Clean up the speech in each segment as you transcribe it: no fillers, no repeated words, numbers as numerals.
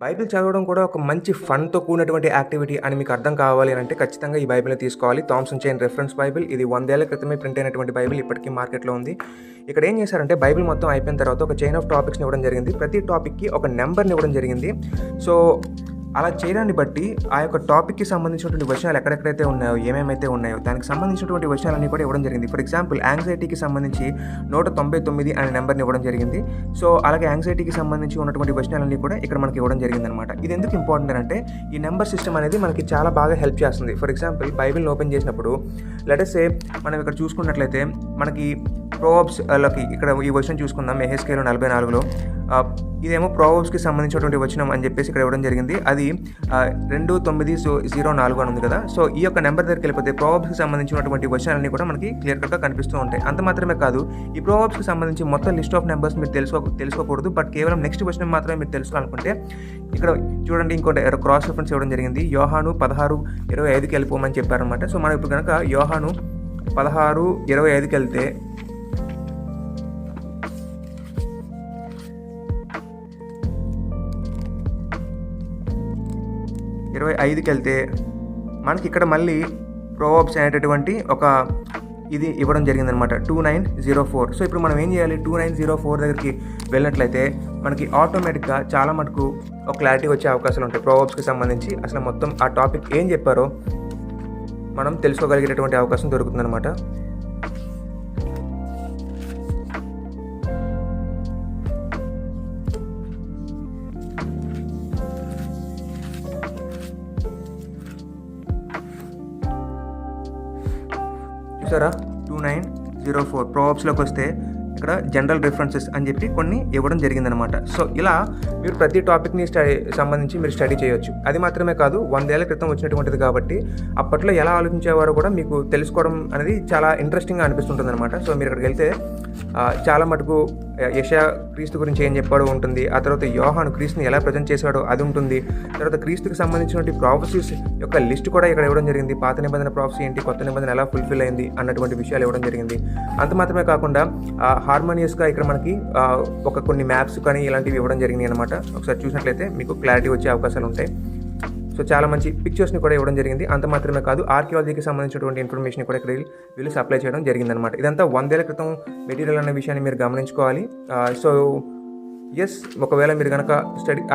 Bible చదవడం కూడా ఒక మంచి ఫన్‌తో కూడినటువంటి యాక్టివిటీ అని మీకు అర్థం కావాలి అనంటే ఖచ్చితంగా ఈ బైబిల్‌ని తీసుకోవాలి. Thomson chain reference Bible. ఇది 100 ఏళ్ల క్రితమే ప్రింట్ అయినటువంటి బైబిల్ ఇప్పటికీ మార్కెట్‌లో ఉంది. ఇక్కడ ఏం చేశారంటే బైబిల్ మొత్తం అయిపోయిన తర్వాత ఒక చైన్ ఆఫ్ టాపిక్స్‌ని ఇవ్వడం జరిగింది. ప్రతి టాపిక్‌కి ఒక నంబర్‌ని ఇవ్వడం జరిగింది. సో, అలా చేయడాన్ని బట్టి ఆ యొక్క టాపిక్‌కి సంబంధించినటువంటి వచనాలు ఎక్కడెక్కడైతే ఉన్నాయో, ఏమేమైతే ఉన్నాయో దానికి సంబంధించినటువంటి వచనాలన్నీ కూడా ఇవ్వడం జరిగింది. ఫర్ ఎగ్జాంపుల్ యాంగ్జైటీకి సంబంధించి 199 అనే నంబర్‌ని ఇవ్వడం జరిగింది. సో, అలాగే యాంగ్జైటీకి సంబంధించి ఉన్నటువంటి వచనాలన్నీ కూడా ఇక్కడ మనకి ఇవ్వడం జరిగిందనమాట. ఇది ఎందుకు ఇంపార్టెంట్ అంటే ఈ నంబర్ సిస్టమ్ అనేది మనకి చాలా బాగా హెల్ప్ చేస్తుంది. ఫర్ ఎగ్జాంపుల్ బైబిల్‌ని ఓపెన్ చేసినప్పుడు లెట్ అస్ సే మనం ఇక్కడ చూసుకున్నట్లయితే మనకి ప్రోవర్బ్స్‌లోకి ఇక్కడ ఈ వచనం చూసుకుందాం. యెహెజ్కేలు 44లో ఇదేమో ప్రోవర్బ్స్‌కి సంబంధించినటువంటి వచనం అని చెప్పేసి ఇక్కడ ఇవ్వడం జరిగింది. అది 2904 అని ఉంది కదా. సో, ఈ యొక్క నెంబర్ దగ్గరికి వెళ్ళిపోతే ప్రోవర్బ్స్‌కి సంబంధించినటువంటి వచనాలన్నీ కూడా మనకి క్లియర్ కట్‌గా కనిపిస్తూ ఉంటాయి. అంత మాత్రమే కాదు, ఈ ప్రోవర్బ్స్‌కి సంబంధించి మొత్తం లిస్ట్ ఆఫ్ నెంబర్స్ మీరు తెలుసుకోకూడదు. బట్ కేవలం నెక్స్ట్ వచనం మాత్రమే మీరు తెలుసుకోవాలనుకుంటే ఇక్కడ చూడండి ఇంకోటి క్రాస్ రిఫరెన్స్ ఇవ్వడం జరిగింది. యోహాను 16:25కి వెళ్ళిపోమని చెప్పారనమాట. సో, మనం ఇప్పుడు కనుక యోహాను 16:25కి వెళ్తే మనకి ఇక్కడ మళ్ళీ ప్రోవర్బ్స్ అనేటటువంటి ఒక ఇది ఇవ్వడం జరిగిందనమాట 2904. సో, ఇప్పుడు మనం ఏం చేయాలి, 2904 దగ్గరికి వెళ్ళినట్లయితే మనకి ఆటోమేటిక్గా చాలా మటుకు ఒక క్లారిటీ వచ్చే అవకాశాలు ఉంటాయి. ప్రోవర్బ్స్కి సంబంధించి అసలు మొత్తం ఆ టాపిక్ ఏం చెప్పారో మనం తెలుసుకోగలిగేటటువంటి అవకాశం దొరుకుతుందనమాట. చూసారా 2904 ప్రోవర్బ్స్‌లోకి వస్తే ఇక్కడ జనరల్ రిఫరెన్సెస్ అని చెప్పి కొన్ని ఇవ్వడం జరిగిందనమాట. సో, ఇలా మీరు ప్రతి టాపిక్ని సంబంధించి మీరు స్టడీ చేయొచ్చు. అది మాత్రమే కాదు, 100 ఏళ్ల క్రితం వచ్చినటువంటిది కాబట్టి అప్పట్లో ఎలా ఆలోచించేవారో కూడా మీకు తెలుసుకోవడం అనేది చాలా ఇంట్రెస్టింగ్గా అనిపిస్తుంటుంది అనమాట. సో, మీరు ఇక్కడికి వెళ్తే చాలా మటుకు యెషయా క్రీస్తు గురించి ఏం చెప్పాడో ఉంటుంది. ఆ తర్వాత యోహాను క్రీస్తుని ఎలా ప్రజెంట్ చేశాడో అది ఉంటుంది. తర్వాత క్రీస్తుకి సంబంధించినటువంటి ప్రాఫెసీస్ యొక్క లిస్ట్ కూడా ఇక్కడ ఇవ్వడం జరిగింది. పాత నిబంధన ప్రాఫెసీ ఏంటి, కొత్త నిబంధన ఎలా ఫుల్ఫిల్ అయింది అన్నటువంటి విషయాలు ఇవ్వడం జరిగింది. అంత మాత్రమే కాకుండా హార్మోనియస్గా ఇక్కడ మనకి కొన్ని మ్యాప్స్ కానీ ఇలాంటివి ఇవ్వడం జరిగింది అనమాట. ఒకసారి చూసినట్లయితే మీకు క్లారిటీ వచ్చే అవకాశాలు ఉంటాయి. సో, చాలా మంచి పిక్చర్స్ని కూడా ఇవ్వడం జరిగింది. అంత మాత్రమే కాదు, ఆర్కియాలజీకి సంబంధించినటువంటి ఇన్ఫర్మేషన్ కూడా ఇక్కడ వీళ్ళు సప్లై చేయడం జరిగిందనమాట. ఇదంతా 100 ఏళ్ల క్రితం మెటీరియల్ అనే విషయాన్ని మీరు గమనించుకోవాలి. సో, ఒకవేళ మీరు కనుక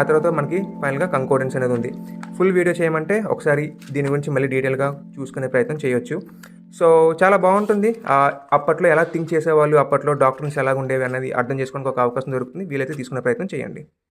ఆ తర్వాత మనకి ఫైనల్గా కంకోడెన్స్ అనేది ఉంది. ఫుల్ వీడియో చేయమంటే ఒకసారి దీని గురించి మళ్ళీ డీటెయిల్గా చూసుకునే ప్రయత్నం చేయొచ్చు. సో, చాలా బాగుంటుంది. అప్పట్లో ఎలా థింక్ చేసేవాళ్ళు, అప్పట్లో డాక్టర్స్ ఎలా ఉండేవి అన్నది అర్థం చేసుకోవడానికి ఒక అవకాశం దొరుకుతుంది. వీలైతే తీసుకునే ప్రయత్నం చేయండి.